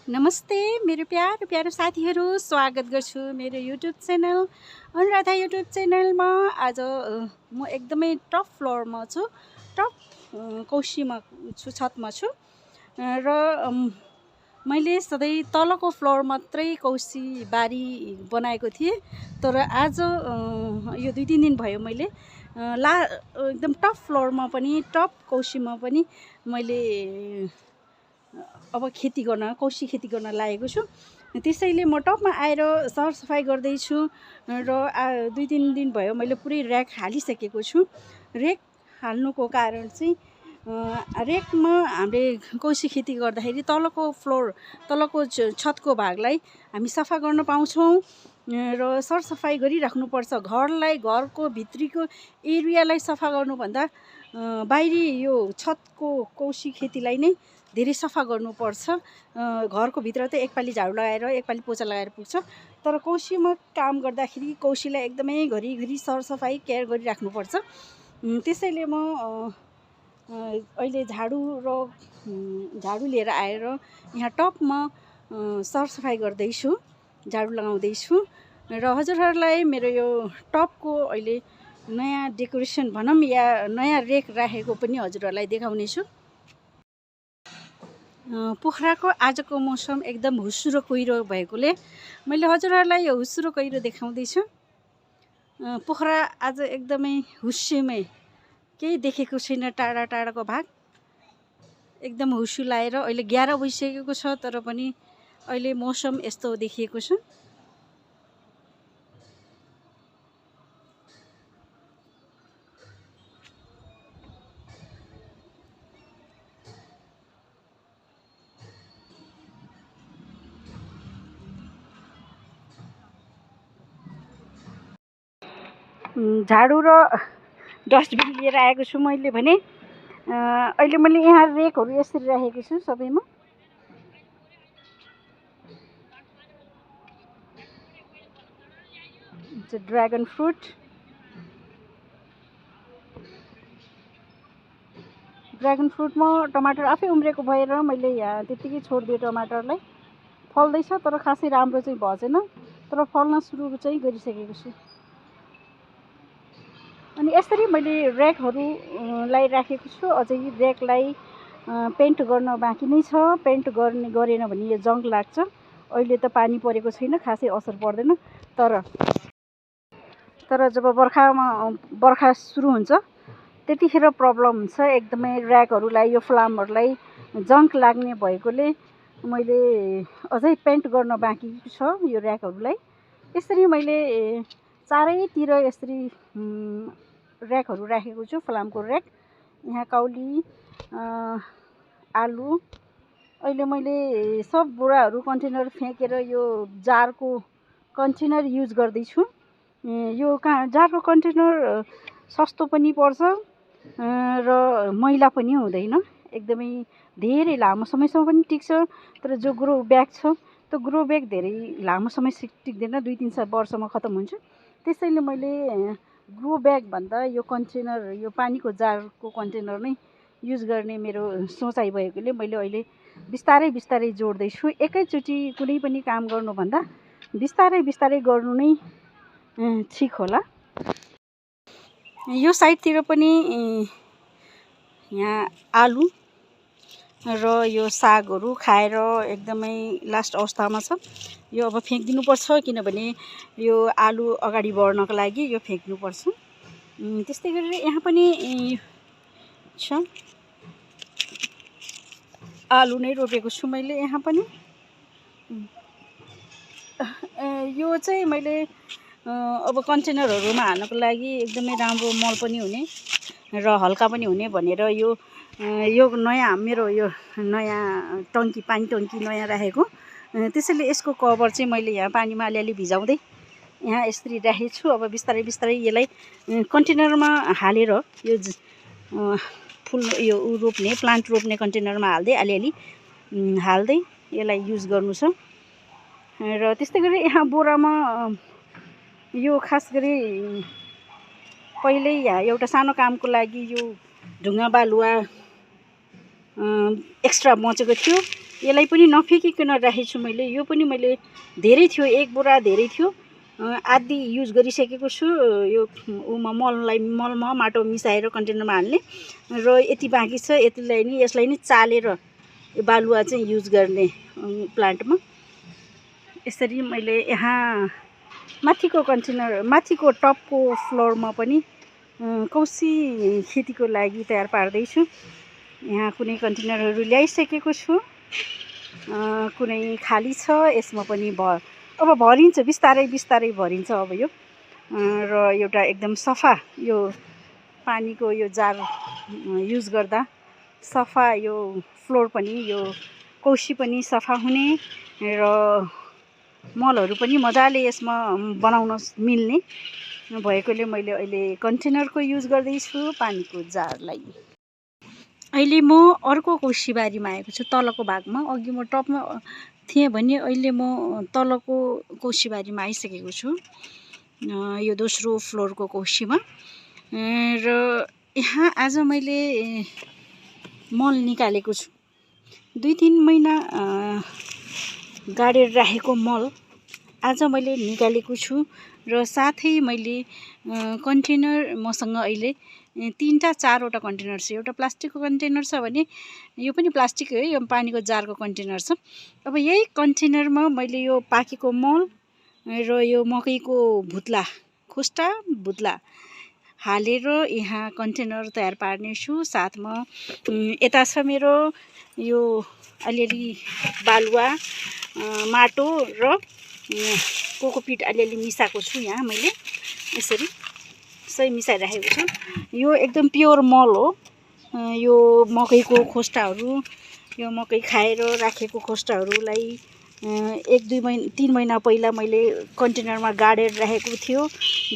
नमस्ते मेरो प्यारो साथीहरू, स्वागत गर्छु मेरो युट्युब च्यानल अनुराधा युट्युब च्यानलमा। आज म एकदमै टप फ्लोरमा छु, टप कौसीमा छु, छतमा छु र मैले सधैँ तलको फ्लोर मात्रै कौसी बारी बनाएको थिएँ। तर आज यो 2-3 दिन भयो मैले एकदम टप फ्लोरमा पनि, टप कौसीमा पनि मैले अब खेती गर्न, कौसी खेती गर्न लागेको छु। त्यसैले म टपमा आएर सरसफाइ गर्दैछु र 2-3 दिन भयो मैले पुरै र्याक हालिसकेको छु। र्याक हाल्नुको कारण चाहिँ र्याकमा हामीले कौसी खेती गर्दाखेरि तलको फ्लोर, तलको छतको भागलाई हामी सफा गर्न पाउँछौँ र सरसफाइ गरिराख्नुपर्छ। घरलाई, घरको भित्रीको एरियालाई सफा गर्नुभन्दा बाहिरी यो छतको कौसी खेतीलाई नै धेरै सफा गर्नुपर्छ। घरको भित्र त एकपालि झाडु लगाएर, एकपालि पोचा लगाएर पुग्छ, तर कौसीमा काम गर्दाखेरि कौसीलाई एकदमै घरिघरि सरसफाइ केयर गरिराख्नुपर्छ। त्यसैले म अहिले झाडु लिएर आएर यहाँ टपमा सरसफाइ गर्दैछु, झाडु लगाउँदैछु र हजुरहरूलाई मेरो यो टपको अहिले नयाँ डेकोरेसन भनौँ या नयाँ रेक राखेको पनि हजुरहरूलाई देखाउनेछु। पोखराको आजको मौसम एकदम हुस्सुरो कुहिरो भएकोले मैले हजुरहरूलाई यो हुस्सुरो कुहिरो देखाउँदैछु। पोखरा आज एकदमै हुस्सेमै, केही देखेको छैन, टाढा टाढाको भाग एकदम हुस्सु लाएर अहिले 11 बजिसकेको छ, तर पनि अहिले मौसम यस्तो देखिएको छ। झाडु र डस्टबिन लिएर आएको छु मैले भने। अहिले मैले यहाँ रेकहरू यसरी राखेको छु सबैमा। ड्र्यागन फ्रुट, ड्र्यागन फ्रुटमा टमाटर आफै उम्रेको भएर मैले यहाँ त्यत्तिकै छोडिदिएँ टमाटरलाई। फल्दैछ तर खासै राम्रो चाहिँ भएन, तर फल्न सुरु चाहिँ गरिसकेको छु। अनि यसरी मैले र्याकहरूलाई राखेको छु। अझै र्याकलाई पेन्ट गर्न बाँकी नै छ। पेन्ट गरेन भने यो जङ्क लाग्छ। अहिले त पानी परेको छैन, खासै असर पर्दैन, तर जब बर्खा सुरु हुन्छ त्यतिखेर प्रब्लम हुन्छ एकदमै। र्याकहरूलाई, यो फ्लामहरूलाई जङ्क लाग्ने भएकोले मैले अझै पेन्ट गर्न बाँकी छ यो र्याकहरूलाई। यसरी मैले चारैतिर यसरी र्याकहरू राखेको छु, फलामको र्याक। यहाँ काउली, आलु, अहिले मैले सब बोराहरू कन्टेनर फ्याँकेर यो जारको कन्टेनर युज गर्दैछु। यो जारको कन्टेनर सस्तो पनि पर्छ र मैला पनि हुँदैन, एकदमै धेरै लामो समयसम्म पनि टिक्छ। तर जो ग्रो ब्याग छ त्यो ग्रो ब्याग धेरै लामो समय टिक्दैन, 2-3 वर्षमा खतम हुन्छ। त्यसैले मैले ग्रो ब्याग भन्दा यो कन्टेनर, यो पानीको जारको कन्टेनर नै युज गर्ने मेरो सोचाइ भएकोले मैले अहिले बिस्तारै बिस्तारै जोड्दैछु। एकैचोटि कुनै पनि काम गर्नुभन्दा बिस्तारै बिस्तारै गर्नु नै ठिक होला। यो साइडतिर पनि यहाँ आलु र यो सागहरू खाएर एकदमै लास्ट अवस्थामा छ। यो अब फ्याँकिदिनुपर्छ, किनभने यो आलु अगाडि बढ्नको लागि यो फ्याँक्नुपर्छ। त्यस्तै गरेर यहाँ पनि छ, आलु नै रोपेको छु मैले यहाँ पनि। यो चाहिँ मैले अब कन्टेनरहरूमा हाल्नको लागि एकदमै राम्रो मल पनि हुने र हल्का पनि हुने भनेर यो नयाँ, मेरो यो नयाँ टङ्की, पानी टङ्की नयाँ राखेको। त्यसैले यसको कभर चाहिँ मैले यहाँ पानीमा अलिअलि भिजाउँदै यहाँ यसरी राखेको छु। अब बिस्तारै बिस्तारै यसलाई कन्टेनरमा हालेर यो फुल यो रोप्ने, प्लान्ट रोप्ने कन्टेनरमा हाल्दै अलिअलि हाल्दै यसलाई युज गर्नु छ। र त्यस्तै गरी यहाँ बोरामा यो खास गरी पहिल्यै यहाँ एउटा सानो कामको लागि यो ढुङ्गा बालुवा एक्स्ट्रा बचेको थियो, यसलाई पनि नफ्याकिकन राखेको छु मैले। यो पनि मैले धेरै थियो, 1 बोरा धेरै थियो, आधी युज गरिसकेको छु। यो मलमा माटो मिसाएर कन्टेनरमा हाल्ने र यति बाँकी छ। यसलाई नि चालेर यो बालुवा चाहिँ युज गर्ने प्लान्टमा। यसरी मैले यहाँ माथिको माथिको टपको फ्लोरमा पनि कौसी खेतीको लागि तयार पार्दैछु। यहाँ कुनै कन्टेनरहरू ल्याइसकेको छु, कुनै खाली छ। यसमा पनि अब भरिन्छ, बिस्तारै भरिन्छ अब यो। र एउटा एकदम सफा यो पानीको यो जार युज गर्दा सफा यो फ्लोर पनि, यो कौसी पनि सफा हुने र मलहरू पनि मजाले यसमा बनाउन मिल्ने भएकोले मैले अहिले कन्टेनरको युज गर्दैछु पानीको जारलाई। अहिले म अर्को कौसीबारीमा आएको छु, तलको भागमा। अघि म टपमा थिएँ भने अहिले म तलको कौसीबारीमा आइसकेको छु, यो दोस्रो फ्लोरको कौसीमा। र यहाँ आज मैले मल निकालेको छु। 2-3 महिना गाडेर राखेको मल आज मैले निकालेको छु। र साथै मैले कन्टेनर मसँग अहिले 3-4वटा कन्टेनर छ। एउटा प्लास्टिकको कन्टेनर छ भने यो पनि प्लास्टिक है, यो पानीको जारको कन्टेनर छ। अब यही कन्टेनरमा मैले यो पाकेको मल र यो मकैको खोस्टा भुत्ला हालेर यहाँ कन्टेनर तयार पार्नेछु। साथमा यता छ मेरो यो अलिअलि बालुवा, माटो र कोकोपिट अलिअलि मिसाएको छु। यहाँ मैले यसरी सही मिसाइराखेको छु। यो एकदम प्योर मल हो। यो मकैको खोस्टाहरू, यो मकै खाएर राखेको खोस्टाहरूलाई 3 महिना पहिला मैले कन्टेनरमा गाडेर राखेको थियो,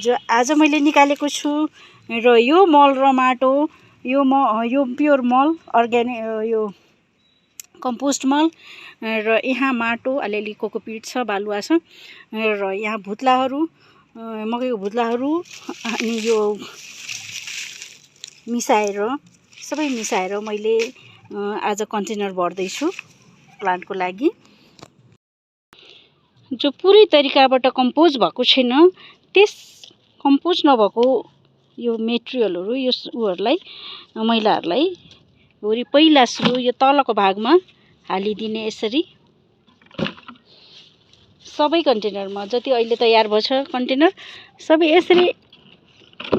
जो आज मैले निकालेको छु। र यो मल र माटो, यो प्योर मल, अर्ग्यानिक यो कम्पोस्ट मल, र यहाँ माटो अलिअलि कोकोपिट छ, बालुवा छ, र यहाँ भुत्लाहरू, मकैको भुत्लाहरू, अनि यो सबै मिसाएर मैले आज कन्टेनर भर्दैछु प्लान्टको लागि। जो पुरै तरिकाबाट कम्पोज भएको छैन, त्यस कम्पोज नभएको यो मेटेरियलहरू, यो मैलाहरूलाई पहिला सुरु यो तलको भागमा हालिदिने। यसरी सबै कन्टेनरमा जति अहिले तयार भएको छ कन्टेनर सबै यसरी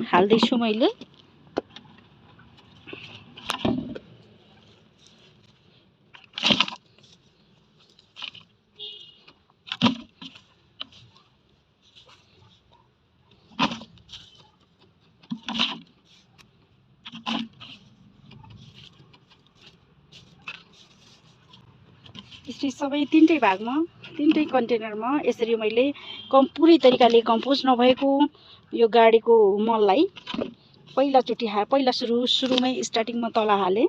हाल्दैछु मैले। यसरी सबै 3टै भागमा, 3टै कन्टेनरमा यसरी मैले पुरै तरिकाले कम्पोज नभएको यो गाडेको मललाई पहिला सुरुमै स्टार्टिङमा तल हालेँ।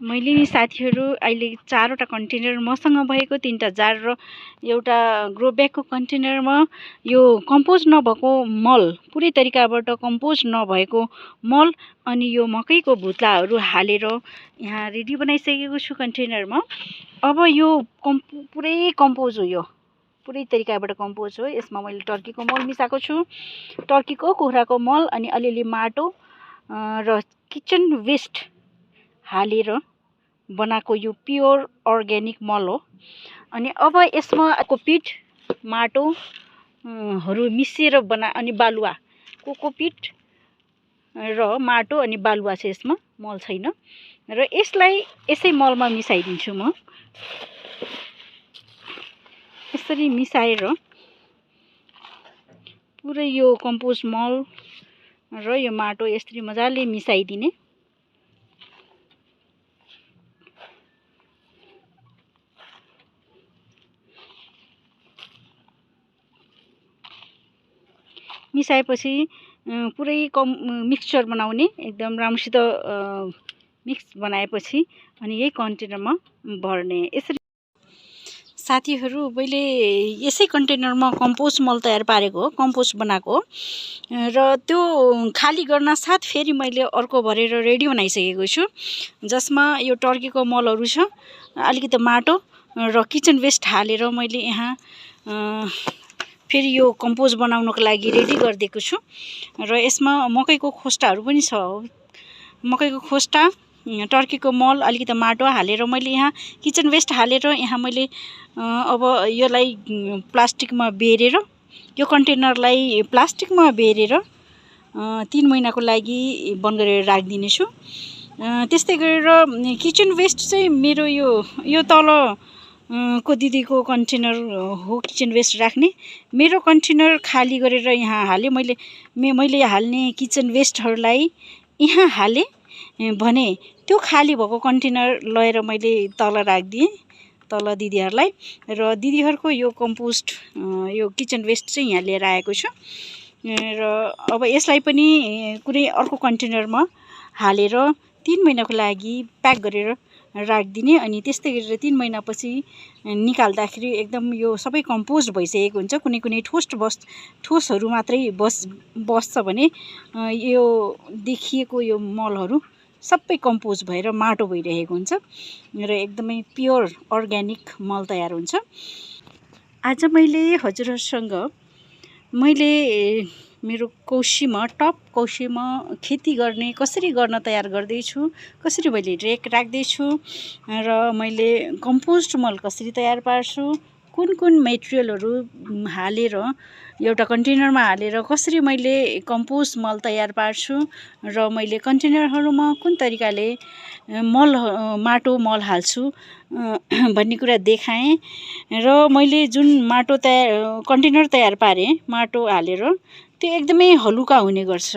मैले नि साथीहरू अहिले 4वटा कन्टेनर मसँग भएको, 3टा जार र एउटा ग्रो ब्यागको कन्टेनरमा यो कम्पोज नभएको मल, पुरै तरिकाबाट कम्पोज नभएको मल अनि यो मकैको भुत्लाहरू हालेर यहाँ रेडी बनाइसकेको छु कन्टेनरमा। अब यो पुरै कम्पोज हो, यो पुरै तरिकाबाट कम्पोज हो। यसमा मैले टर्कीको मल मिसाएको छु, टर्कीको कुखुराको मल अनि अलिअलि माटो र किचन वेस्ट हालेर बनाएको यो प्योर अर्ग्यानिक मल हो। अनि अब यसमा कोकोपिट, माटोहरू मिसिएर अनि बालुवा, कोकोपिट र माटो अनि बालुवा छ यसमा, मल छैन। र यसलाई यसै मलमा मिसाइदिन्छु म। यसरी मिसाएर पुरै यो कम्पोस्ट मल र यो माटो यसरी मजाले मिसाइदिने। मिसाएपछि पुरै मिक्सचर बनाउने, एकदम राम्रोसित मिक्स बनाएपछि अनि यही कन्टेनरमा भर्ने। यसरी साथीहरू मैले यसै कन्टेनरमा कम्पोस्ट मल तयार पारेको हो, कम्पोस्ट बनाएको हो र त्यो खाली गर्न साथ फेरि मैले अर्को भरेर रेडी बनाइसकेको छु, जसमा यो टर्कीको मलहरू छ, अलिकति माटो र किचन वेस्ट हालेर मैले यहाँ फेरि यो कम्पोस्ट बनाउनको लागि रेडी गरिदिएको छु। र यसमा मकैको खोस्टाहरू पनि छ, मकैको खोस्टा, टर्कीको मल, अलिकति माटो हालेर मैले यहाँ किचन वेस्ट हालेर यहाँ मैले अब यसलाई प्लास्टिकमा बेरेर, यो कन्टेनरलाई प्लास्टिकमा बेरेर 3 महिनाको लागि बन्द गरेर राखिदिने छु। त्यस्तै गरेर किचन वेस्ट चाहिँ मेरो यो तल को दिदीको कन्टेनर हो किचन वेस्ट राख्ने। मेरो कन्टेनर खाली गरेर यहाँ हालेँ मैले हाल्ने किचन वेस्टहरूलाई यहाँ हालेँ भने त्यो खाली भएको कन्टेनर लगेर मैले तल राखिदिएँ, तल दिदीहरूलाई। र दिदीहरूको यो कम्पोस्ट यो किचन वेस्ट चाहिँ यहाँ लिएर आएको छु र अब यसलाई पनि कुनै अर्को कन्टेनरमा हालेर 3 महिनाको लागि प्याक गरेर राखिदिने। अनि त्यस्तै गरेर 3 महिनापछि निकाल्दाखेरि एकदम यो सबै कम्पोस्ट भइसकेको हुन्छ। कुनै ठोसहरू मात्रै बस्छ भने यो देखिएको यो मलहरू सबै कम्पोस्ट भएर माटो भइरहेको हुन्छ र एकदमै प्योर अर्ग्यानिक मल तयार हुन्छ। आज मैले हजुरहरूसँग मेरो कौसीमा खेती गर्ने कसरी गर्न तयार गर्दैछु, कसरी मैले रेक राख्दैछु र मैले कम्पोस्ट मल कसरी तयार पार्छु, कुन मेटेरियलहरू हालेर एउटा कन्टेनरमा हालेर कसरी मैले कम्पोस्ट मल तयार पार्छु र मैले कन्टेनरहरूमा कुन तरिकाले माटो मल हाल्छु भन्ने कुरा देखाएँ। र मैले जुन कन्टेनर तयार पारेँ माटो हालेर, त्यो एकदमै हलुका हुने गर्छ,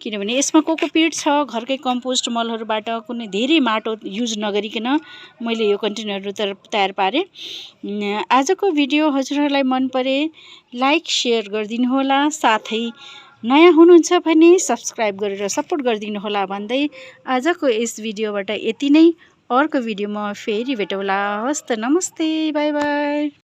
किनभने यसमा कोकोपिट छ, घरकै कम्पोस्ट मलहरूबाट कुनै धेरै माटो युज नगरिकन मैले यो कन्टेनरहरू तयार पारेँ। आजको भिडियो हजुरहरूलाई मन परे लाइक सेयर गरिदिनु होला, साथै नयाँ हुनुहुन्छ भने सब्सक्राइब गरेर सपोर्ट गरिदिनु होला भन्दै आजको यस भिडियोबाट यति नै। अर्को भिडियोमा फेरि भेटौँला। हस्त, नमस्ते, बाई बाई।